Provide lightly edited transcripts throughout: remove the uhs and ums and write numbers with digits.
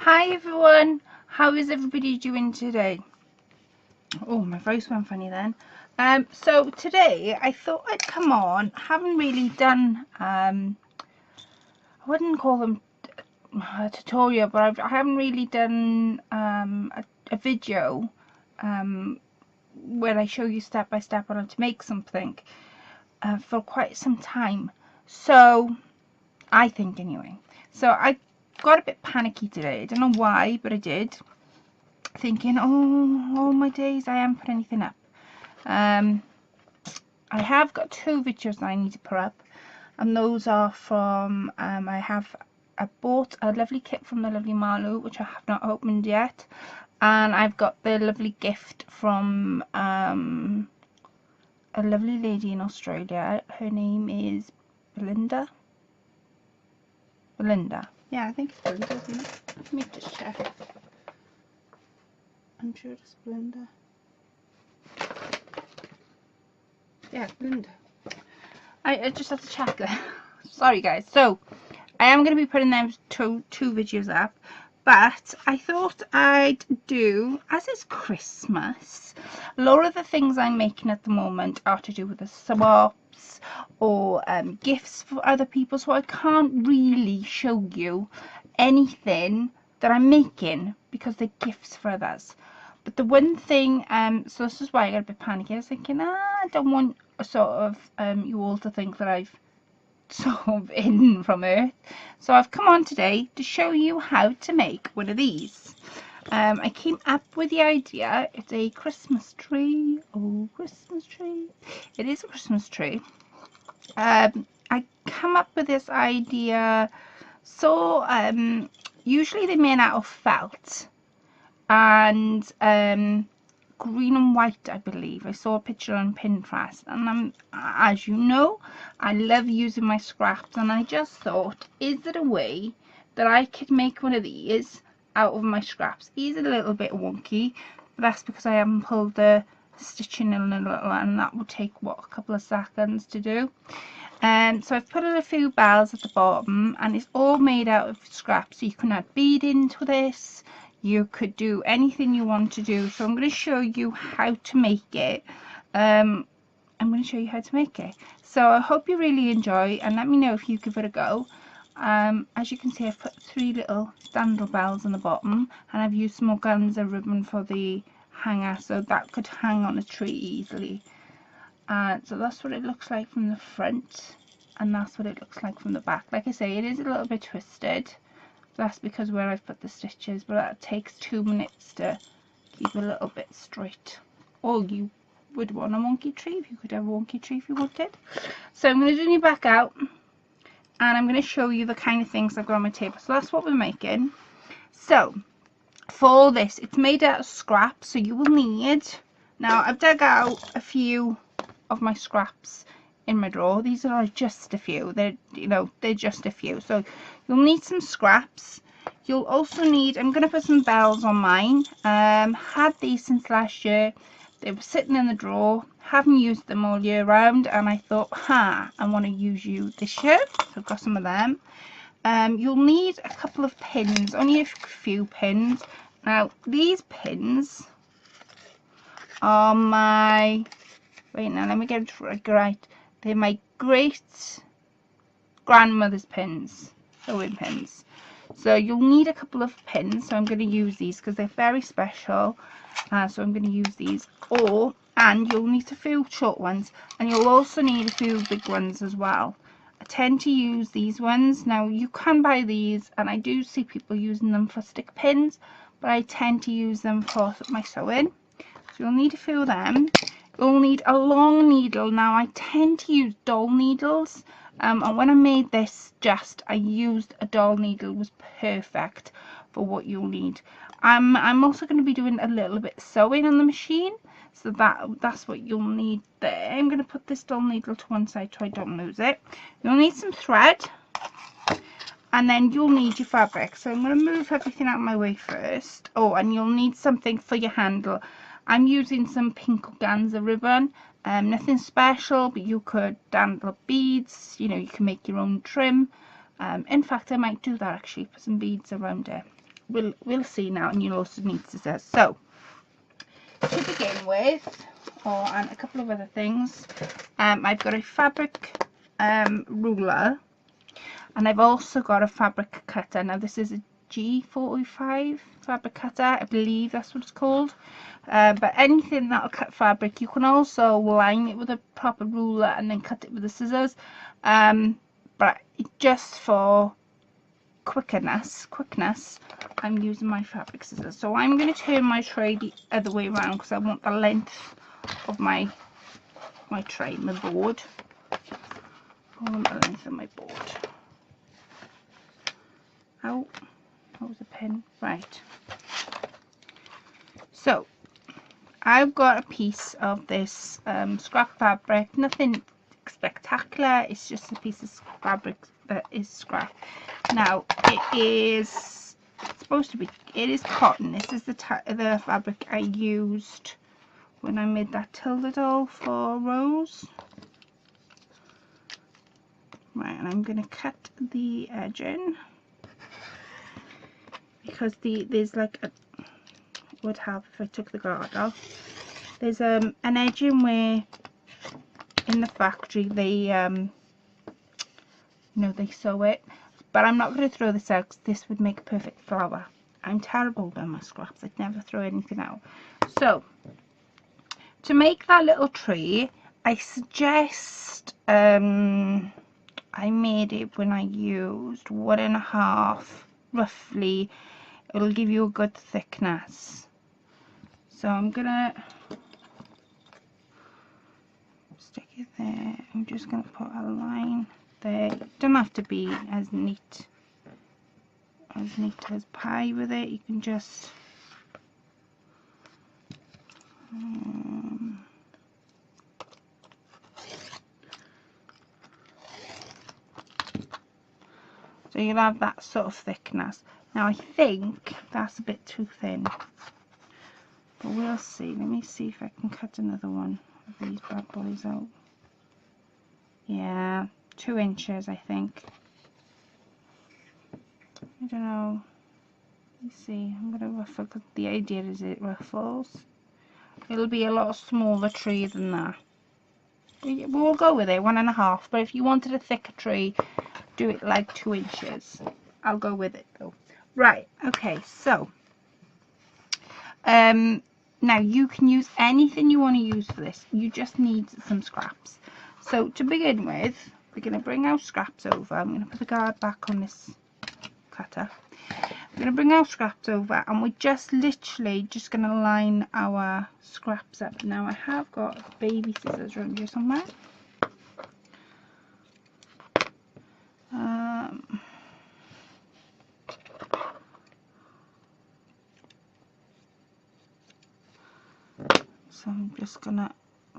Hi everyone, how is everybody doing today? Oh, my voice went funny then. So today I thought I'd come on. Haven't really done I wouldn't call them a tutorial, but I haven't really done a video where I show you step by step on how to make something for quite some time. So I think anyway. So I got a bit panicky today. I don't know why, but I did. Thinking, oh my days, I haven't put anything up. I have got 2 videos that I need to put up, and those are from I bought a lovely kit from the lovely Marlu, which I have not opened yet, and I've got the lovely gift from a lovely lady in Australia. Her name is Belinda. Yeah, I think it's Belinda, isn't it? Let me just check. I'm sure it's Belinda. Yeah, Belinda. I just have to check there. Sorry guys. So I am going to be putting them two videos up, but I thought I'd do, as it's Christmas, a lot of the things I'm making at the moment are to do with the swaps or gifts for other people, so I can't really show you anything that I'm making because they're gifts for others. But the one thing, so this is why I got a bit panicky. I was thinking, I don't want sort of you all to think that I've sort of hidden from Earth. So I've come on today to show you how to make one of these. I came up with the idea. It's a Christmas tree. Oh, Christmas tree. It is a Christmas tree. I come up with this idea. So usually they're made out of felt and green and white, I believe. I saw a picture on Pinterest, and as you know, I love using my scraps, and I just thought, is there a way that I could make one of these out of my scraps? These are a little bit wonky, but that's because I haven't pulled the stitching in a little, and that will take a couple of seconds to do. So I've put in a few bells at the bottom, and it's all made out of scraps, so you can add bead into this. You could do anything you want to do. So I'm going to show you how to make it. So I hope you really enjoy, and let me know if you give it a go. As you can see, I've put 3 little standard bells on the bottom, and I've used some organza ribbon for the hanger, so that could hang on a tree easily. So that's what it looks like from the front, and that's what it looks like from the back. Like I say, it is a little bit twisted. That's because where I've put the stitches, but that takes 2 minutes to keep a little bit straight. Or you would want a wonky tree if you could have a wonky tree if you wanted. So I'm going to zoom you back out, and I'm going to show you the kind of things I've got on my table. So that's what we're making. So for this, it's made out of scraps, so you will need, now I've dug out a few of my scraps in my drawer. These are just a few. They're just a few. So you'll need some scraps. You'll also need, I'm going to put some bells on mine. Had these since last year. They were sitting in the drawer. Haven't used them all year round, and I thought, I want to use you this year. So I've got some of them. You'll need a couple of pins, only a few pins. Now these pins are my, wait, now let me get it right. They're my great grandmother's pins, sewing pins. So you'll need a couple of pins. So I'm going to use these because they're very special. So I'm going to use these. And you'll need a few short ones, and you'll also need a few big ones as well. I tend to use these ones. Now you can buy these, and I do see people using them for stick pins, but I tend to use them for my sewing. So you'll need a few of them. You'll need a long needle. Now I tend to use doll needles, and when I made this I used a doll needle. It was perfect for what you'll need. I'm also going to be doing a little bit of sewing on the machine, so that's what you'll need there. I'm going to put this doll needle to one side so I don't lose it. You'll need some thread, and then you'll need your fabric. So I'm going to move everything out of my way first. And you'll need something for your handle. I'm using some pink organza ribbon. Nothing special, but you could dandle beads. You can make your own trim. In fact, I might do that actually, put some beads around it. we'll see now, and you'll also need scissors. So to begin with, and a couple of other things, I've got a fabric ruler, and I've also got a fabric cutter. Now this is a G45 fabric cutter, I believe that's what it's called. But anything that'll cut fabric, you can also line it with a proper ruler and then cut it with the scissors. But just for quickness, I'm using my fabric scissors. So I'm going to turn my tray the other way around because I want the length of my tray, my board. I want the length of my board. Ow, that was a pin. Right. So I've got a piece of this scrap fabric, nothing spectacular, it's just a piece of fabric that is scrap. Now it is supposed to be, it is cotton. This is the fabric I used when I made that Tilda doll for Rose. Right, and I'm going to cut the edge in because there's like a, would have if I took the guard off. There's an edging where in the factory they they sew it, but I'm not going to throw this out because this would make a perfect flower. I'm terrible with my scraps, I'd never throw anything out. So to make that little tree, I suggest I made it when I used 1.5 roughly. It'll give you a good thickness. So I'm gonna stick it there. I'm just gonna put a line there. You don't have to be as neat as pie with it. You can just so you'll have that sort of thickness. Now I think that's a bit too thin, but we'll see. Let me see if I can cut another one of these bad boys out. Yeah, 2 inches I think. I don't know. Let me see. I'm going to ruffle because the idea is it ruffles. It'll be a lot smaller tree than that. We'll go with it, 1.5. But if you wanted a thicker tree, do it like 2 inches. I'll go with it though. Right, okay, so now you can use anything you want to use for this. You just need some scraps. So to begin with, we're going to bring our scraps over. I'm going to put the guard back on this cutter. I'm going to bring our scraps over, and we're just literally just going to line our scraps up. Now I have got baby scissors around here somewhere. So I'm just going to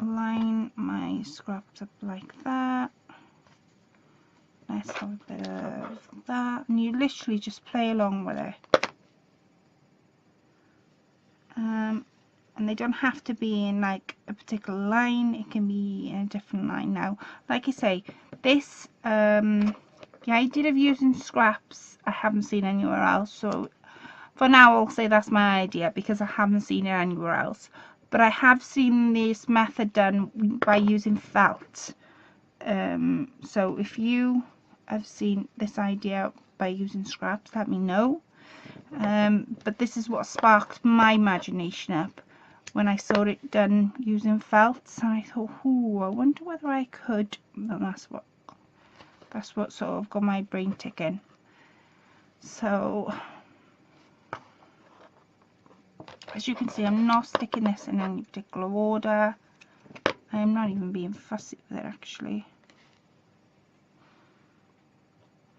line my scraps up like that. Let's have a bit of that, and you literally just play along with it. And they don't have to be in like a particular line, it can be in a different line. Now like I say, this the idea of using scraps I haven't seen anywhere else, so for now I'll say that's my idea because I haven't seen it anywhere else. But I have seen this method done by using felt. So if you have seen this idea by using scraps, let me know. But this is what sparked my imagination up when I saw it done using felts, and I thought, ooh, I wonder whether I could. And that's what sort of got my brain ticking. So as you can see, I'm not sticking this in any particular order. I am not even being fussy with it actually.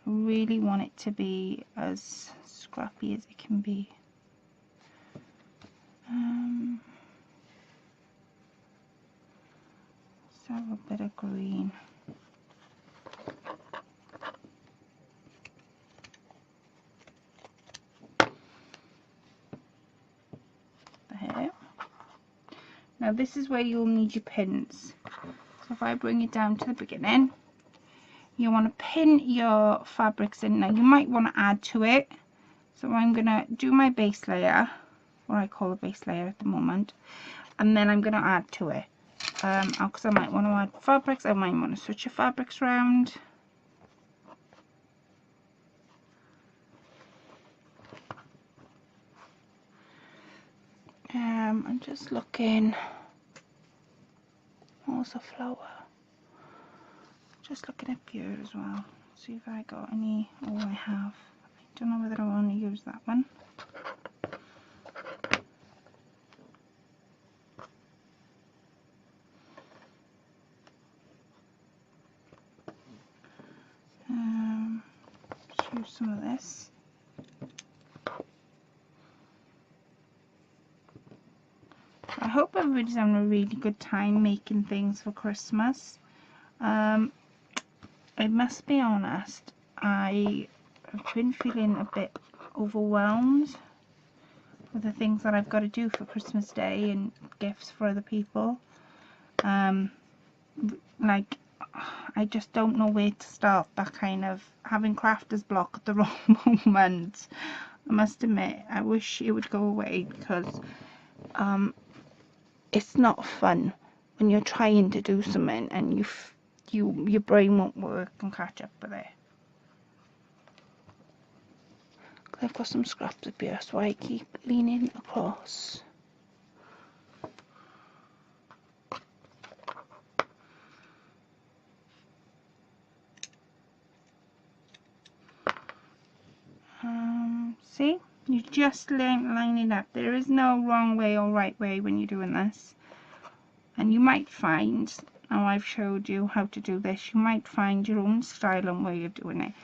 I really want it to be as scrappy as it can be. Let's have a bit of green. There. Now this is where you'll need your pins. So if I bring it down to the beginning, you want to pin your fabrics in. Now you might want to add to it, So I'm going to do my base layer, what I call a base layer at the moment, and then I'm going to add to it. Because I might want to add fabrics, I might want to switch the fabrics around. I'm just looking. Also flower. Just looking up here as well. See if I got any. Oh, I have. I don't know whether I want to use that one. Let's use some of this. I hope everybody's having a really good time making things for Christmas. I must be honest, I have been feeling a bit overwhelmed with the things that I've got to do for Christmas Day and gifts for other people. Like, I just don't know where to start. That kind of having crafter's block at the wrong moment. I must admit, I wish it would go away, because it's not fun when you're trying to do something and your brain won't work and catch up with it. I've got some scraps up here, so I keep leaning across. See, you just line it up. There is no wrong way or right way when you're doing this. And you might find, now I've showed you how to do this, you might find your own style and way of doing it.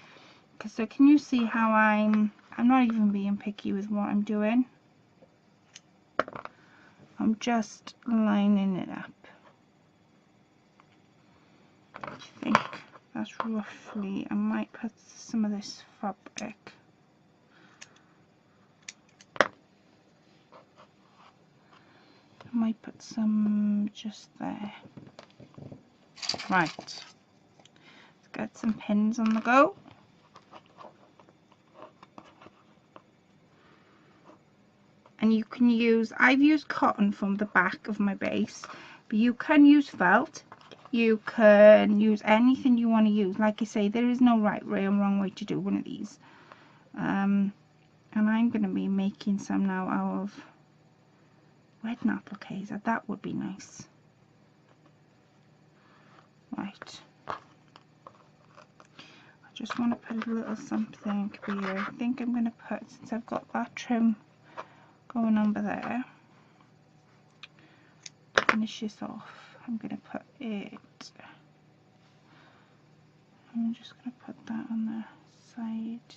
Because so can you see how I'm not even being picky with what I'm doing. I'm just lining it up. I think that's roughly, I might put some of this fabric. I might put some just there. Right. Let's get some pins on the go. And you can use, I've used cotton from the back of my base, but you can use felt. You can use anything you want to use. Like I say, there is no right way or wrong way to do one of these. And I'm going to be making some now out of wedding appliques. That would be nice. Right. I just want to put a little something here. I think I'm going to put, since I've got that trim going on by there, to finish this off, I'm going to put it, I'm just going to put that on the side.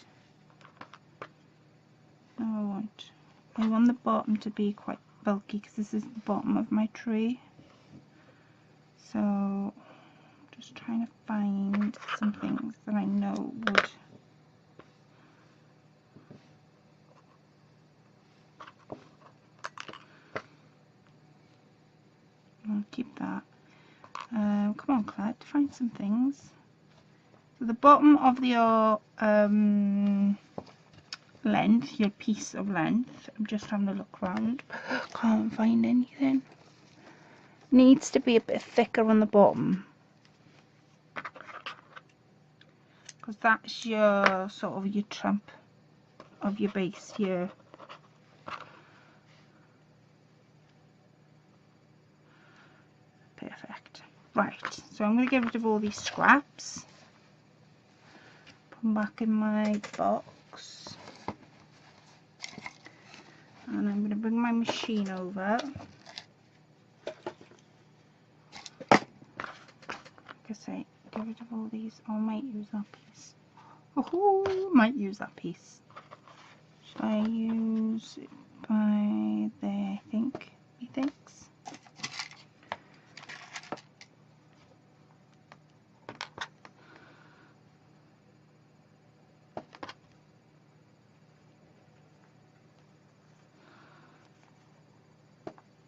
No, I won't. I want the bottom to be quite bulky because this is the bottom of my tree. So I'm just trying to find some things that I know would I'll keep that. Come on, Claire, find some things. So the bottom of your length, your piece of length, I'm just having a look around, can't find anything, needs to be a bit thicker on the bottom, because that's your sort of your trump of your base here. Perfect. Right, so I'm going to get rid of all these scraps, put them back in my box, and I'm going to bring my machine over. Like I say, get rid of all these. I might use that piece. Oh, might use that piece. Should I use it by there? I think. He thinks.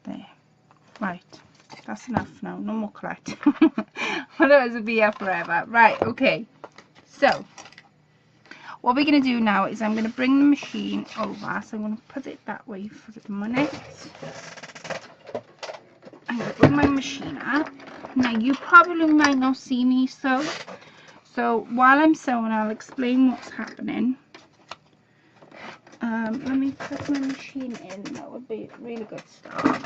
There. Right. That's enough now. No more collect. Otherwise it'll be here forever. Right. Okay. So what we're going to do now is I'm going to bring the machine over. So I'm going to put it that way for the minute. I'm going to bring my machine up. Now you probably might not see me sew. So while I'm sewing, I'll explain what's happening. Let me put my machine in. That would be a really good start.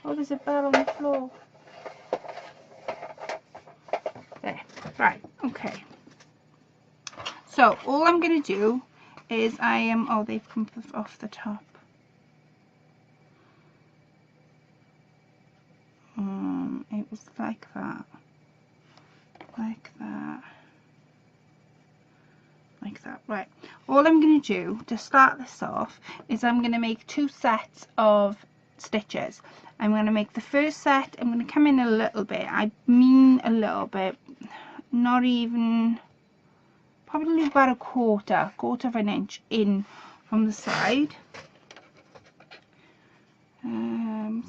Oh, there's a bell on the floor. There. Right. Okay. So all I'm going to do is oh, they've come off the top. It was like that. Like that. Like that. Right. All I'm going to do to start this off is I'm going to make 2 sets of stitches. I'm going to make the first set. I'm going to come in a little bit. I mean a little bit. Not even, probably about a quarter of an inch in from the side.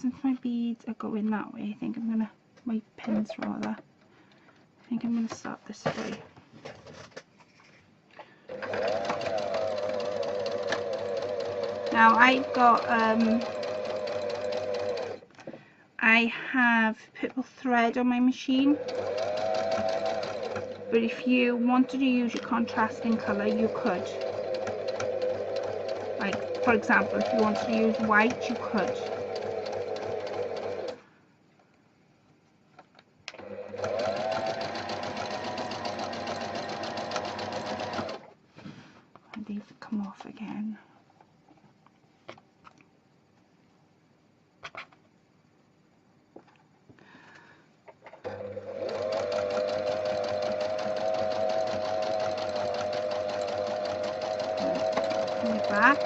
Since my beads are going that way, I think I'm going to, my pins rather, I think I'm going to start this way. Now I've got, I have purple thread on my machine, but if you wanted to use your contrasting colour, you could. Like, for example, if you wanted to use white, you could. And these come off again. Back,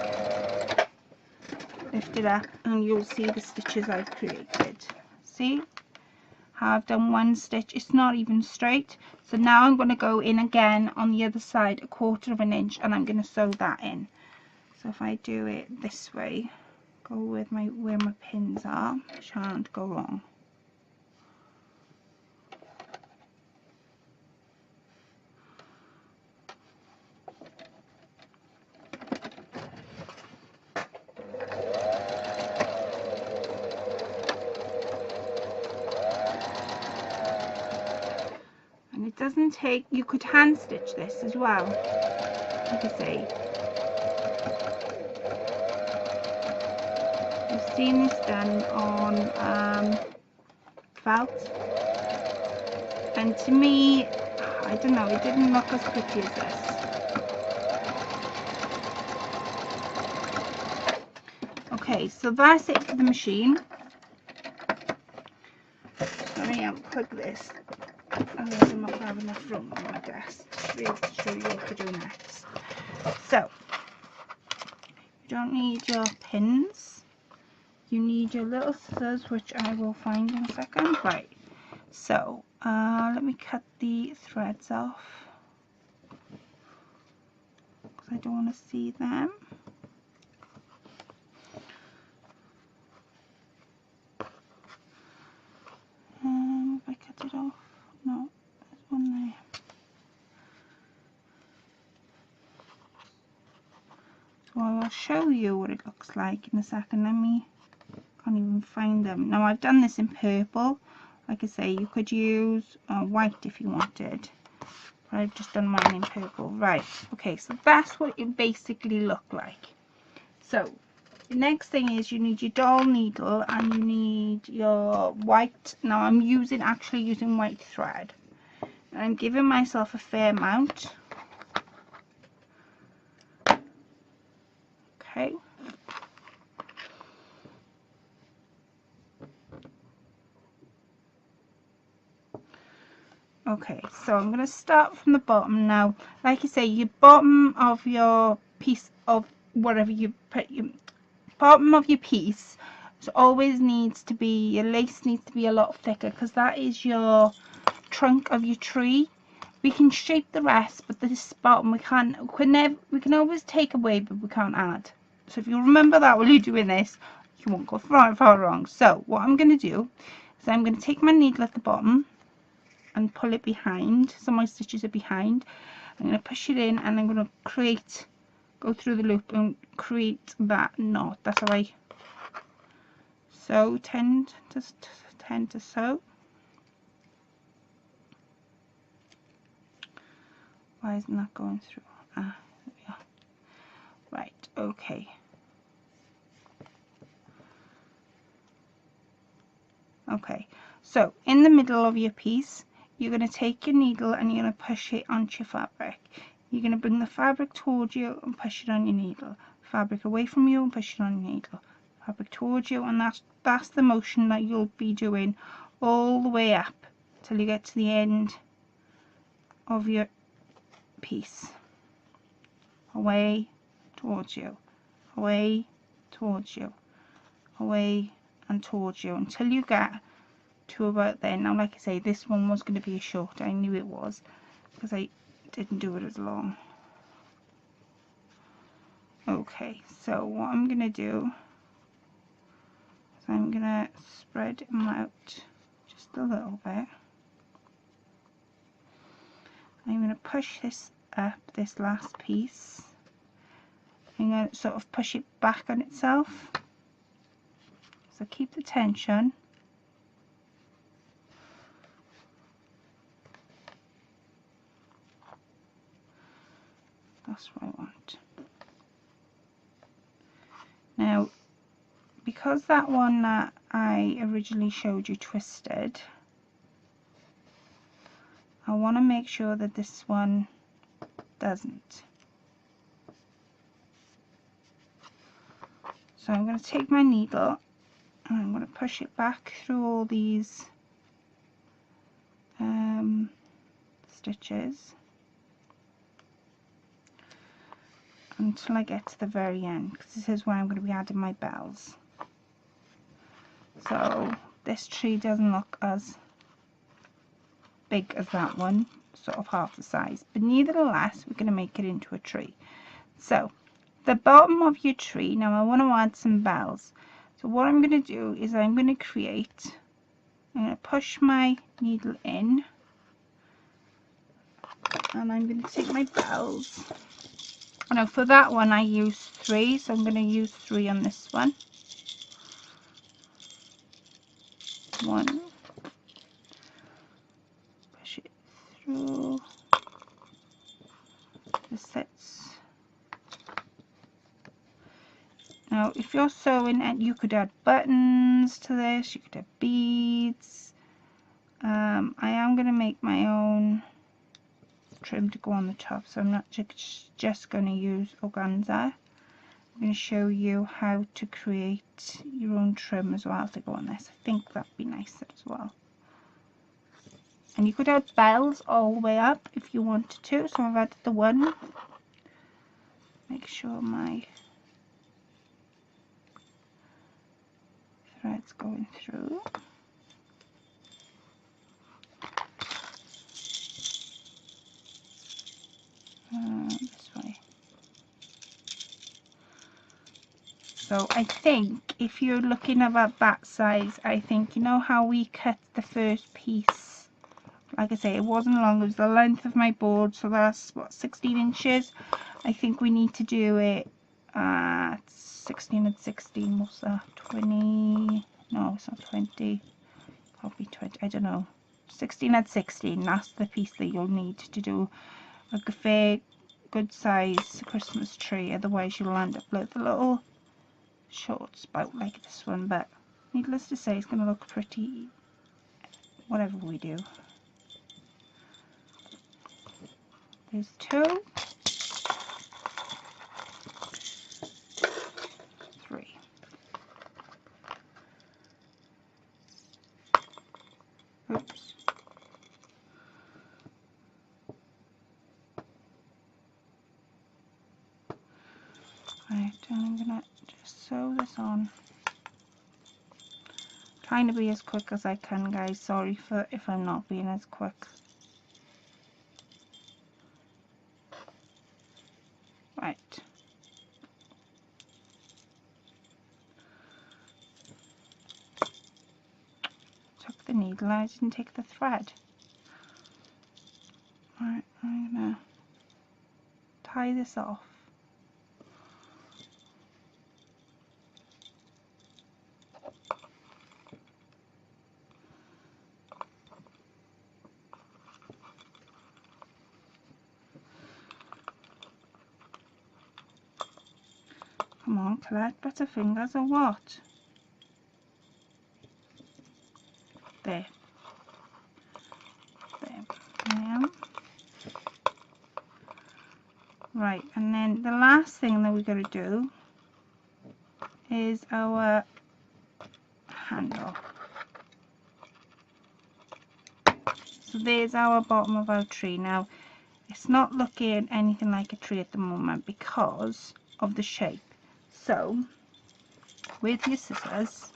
lift it up, and you'll see the stitches I've created. See how I've done one stitch? It's not even straight. So now I'm going to go in again on the other side, a quarter of an inch, and I'm going to sew that in. So if I do it this way, go with where my pins are, shan't go wrong. Doesn't take, you could hand stitch this as well, like I say. I've seen this done on felt, and to me, I don't know, it didn't look as pretty as this. Okay, so that's it for the machine. Sorry, I'll plug this. Otherwise I'm not going to have enough room on my desk to be able to show you what to do next. So, you don't need your pins. You need your little scissors, which I will find in a second. Right, so let me cut the threads off because I don't want to see them. If I cut it off, no, there's one there. So I will show you what it looks like in a second. Can't even find them. Now I've done this in purple. Like I say, you could use white if you wanted, but I've just done mine in purple. Right, okay, so that's what it basically looked like. So the next thing is you need your doll needle and you need your white. Now I'm actually using white thread. And I'm giving myself a fair amount. Okay. Okay, so I'm going to start from the bottom now. Like you say, your bottom of your piece of whatever you put, your bottom of your piece always needs to be, your lace needs to be a lot thicker because that is your trunk of your tree. We can shape the rest, but this bottom we can always take away, but we can't add. So if you remember that while you're doing this, you won't go far wrong. So what I'm going to do So I'm going to take my needle at the bottom and pull it behind, so my stitches are behind. I'm going to push it in and I'm going to go through the loop and create that knot. That's how I tend to sew. Why isn't that going through? Ah, there we are. Right, okay. Okay, so in the middle of your piece, you're going to take your needle and you're going to push it onto your fabric. You're going to bring the fabric towards you and push it on your needle. Fabric away from you and push it on your needle. Fabric towards you, and that's the motion that you'll be doing all the way up till you get to the end of your piece. Away towards you, away towards you, away and towards you, until you get to about there. Now, like I say, this one was going to be a short. I knew it was because I didn't do it as long. Okay, so what I'm going to do is I'm going to spread them out just a little bit. I'm going to push this up, this last piece. I'm going to sort of push it back on itself. So keep the tension. That's what I want. Now, because that one that I originally showed you twisted, I want to make sure that this one doesn't. So I'm going to take my needle and I'm going to push it back through all these stitches until I get to the very end, because this is where I'm going to be adding my bells. So this tree doesn't look as big as that one, sort of half the size, but nevertheless we're going to make it into a tree. So the bottom of your tree, now I want to add some bells. So what I'm going to do is I'm going to push my needle in and I'm going to take my bells. Now for that one I used 3, so I'm going to use 3 on this one. 1, push it through, this sets. Now if you're sewing, and you could add buttons to this, you could add beads. I am going to make my own trim to go on the top, so I'm not just going to use organza. I'm going to show you how to create your own trim as well to go on this. I think that'd be nicer as well. And you could add bells all the way up if you wanted to. So I've added the 1. Make sure my thread's going through. This way. So I think if you're looking about that size, I think, you know how we cut the first piece, like I say, it wasn't long, it was the length of my board, so that's what, 16 inches. I think we need to do it at 16 and 16. What's that? 20? No, it's not 20. Probably 20. I don't know. 16 and 16. That's the piece that you'll need to do like a fair, good size Christmas tree. Otherwise, you'll end up with a little short spout like this one. But needless to say, it's going to look pretty whatever we do. There's 2, 3. Oops. Right, I'm gonna just sew this on. Trying to be as quick as I can, guys. Sorry for if I'm not being as quick. Right. Took the needle, I didn't take the thread. Right, I'm gonna tie this off. Come on, collect butterfingers or what? There. There. Yeah. Right, and then the last thing that we're going to do is our handle. So there's our bottom of our tree. Now, it's not looking anything like a tree at the moment because of the shape. So, with your scissors,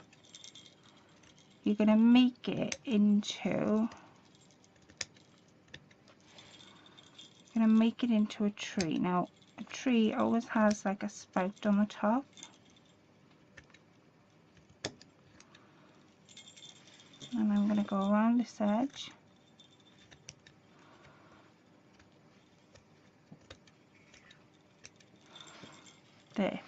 you're going to make it into a tree. Now, a tree always has like a spout on the top. And I'm going to go around this edge. There.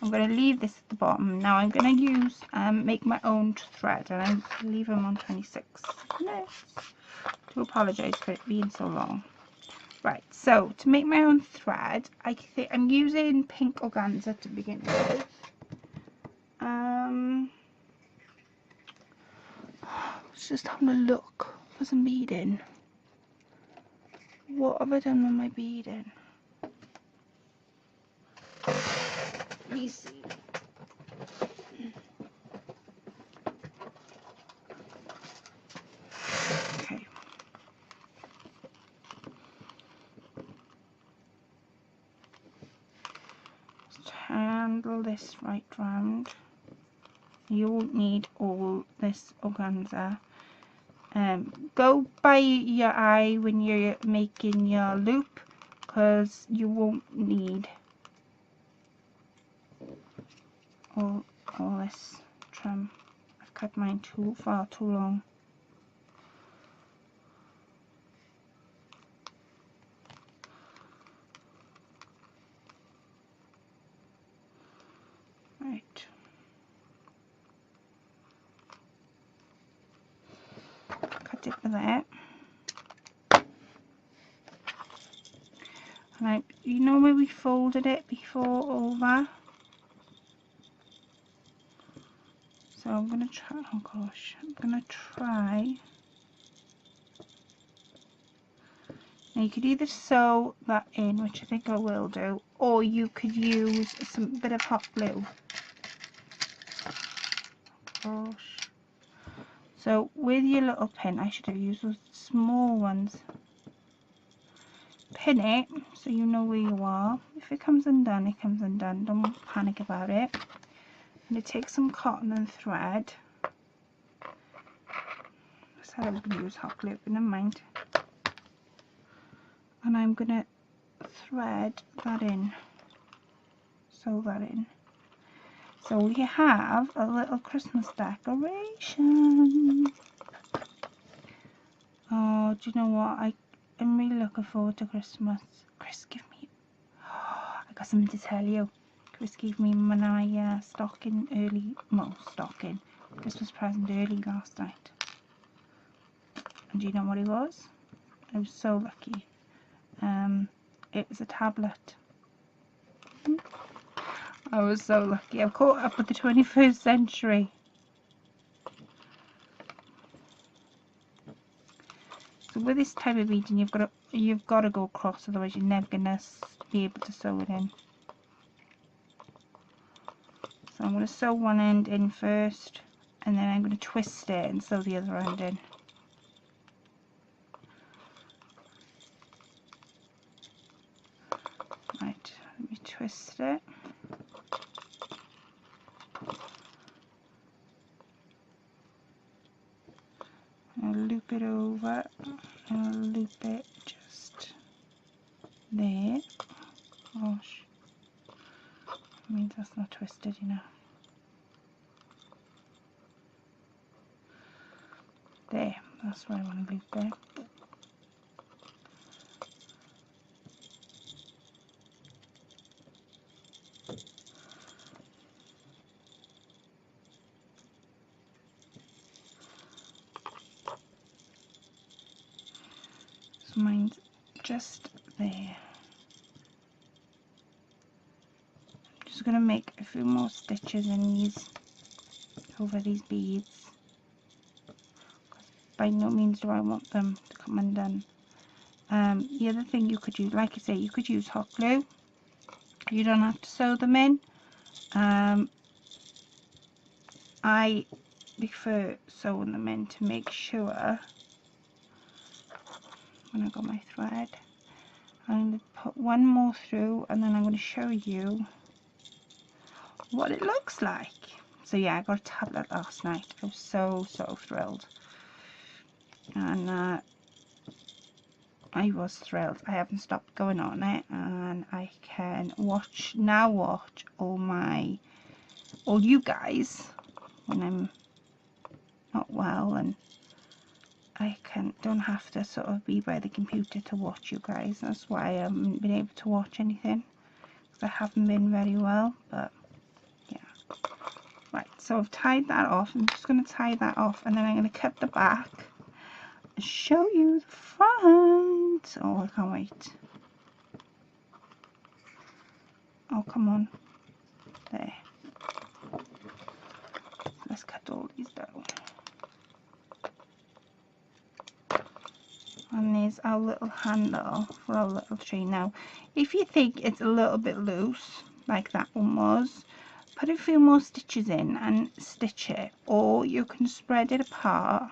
I'm going to leave this at the bottom. Now I'm going to use make my own thread, and I leave them on 26 minutes. To apologise for it being so long. Right, so to make my own thread, I think I'm using pink organza to begin with. Let's just have a look for some beading. What have I done with my beading? Let me see. Okay. Just handle this right round. You won't need all this organza. Go by your eye when you're making your loop, because you won't need all this trim. I've cut mine far too long. Right. Cut it with that. Right, you know where we folded it before over? So I'm going to try, oh gosh, I'm going to try. Now you could either sew that in, which I think I will do, or you could use some bit of hot glue. Gosh. So with your little pin, I should have used those small ones. Pin it so you know where you are. If it comes undone, it comes undone. Don't panic about it. I'm going to take some cotton and thread. I said I was going to use hot glue, but never mind. And I'm going to thread that in. Sew that in. So we have a little Christmas decoration. Oh, do you know what? I'm really looking forward to Christmas. Chris, give me... Oh, I got something to tell you. Chris gave me my stocking early... Well, stocking. Christmas present early last night. And do you know what it was? I was so lucky. It was a tablet. I was so lucky. I've caught up with the 21st century. So with this type of beading, you've got to go across, otherwise you're never gonna be able to sew it in. So I'm going to sew one end in first, and then I'm going to twist it and sew the other end in. Right, let me twist it. I'll loop it over, and I'll loop it just there. Gosh, that means that's not twisted enough. There, that's where I want to loop there. So mine's just there. Just going to make a few more stitches in these, over these beads. By no means do I want them to come undone. The other thing you could use, like I say, you could use hot glue. You don't have to sew them in. I prefer sewing them in to make sure. When I got my thread, I'm going to put one more through, and then I'm going to show you what it looks like. So yeah, I got a tablet last night. I was so thrilled, and I was thrilled. I haven't stopped going on it, and I can watch all you guys when I'm not well, and I don't have to sort of be by the computer to watch you guys. That's why I haven't been able to watch anything, because I haven't been very well. But yeah, right, so I've tied that off. I'm just going to tie that off, and then I'm going to cut the back and show you the front. Oh, I can't wait. Oh, come on. There. Let's cut all these down. And there's our little handle for our little tree. Now, if you think it's a little bit loose, like that one was, put a few more stitches in and stitch it, or you can spread it apart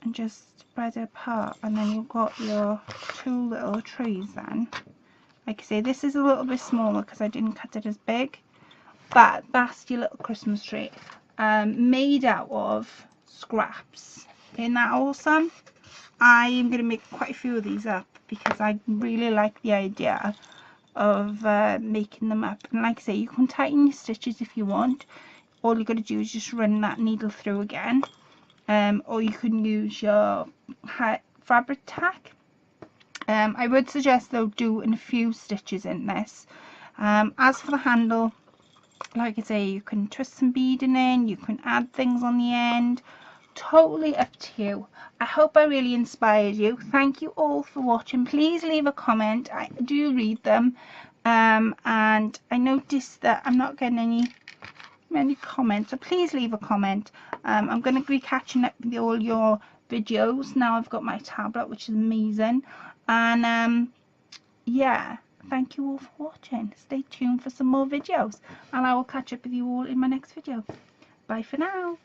and just spread it apart, and then you've got your two little trees then. Like I say, this is a little bit smaller because I didn't cut it as big, but that's your little Christmas tree, made out of scraps. Isn't that awesome? I am going to make quite a few of these up because I really like the idea of making them up. And like I say, you can tighten your stitches if you want. All you've got to do is just run that needle through again, or you can use your fabric tack. I would suggest though doing a few stitches in this. As for the handle, like I say, you can twist some beading in, you can add things on the end. Totally up to you. I hope I really inspired you. Thank you all for watching. Please leave a comment. I do read them, and I noticed that I'm not getting many comments, so please leave a comment. I'm going to be catching up with all your videos now I've got my tablet, which is amazing. And yeah, thank you all for watching. Stay tuned for some more videos, and I will catch up with you all in my next video. Bye for now.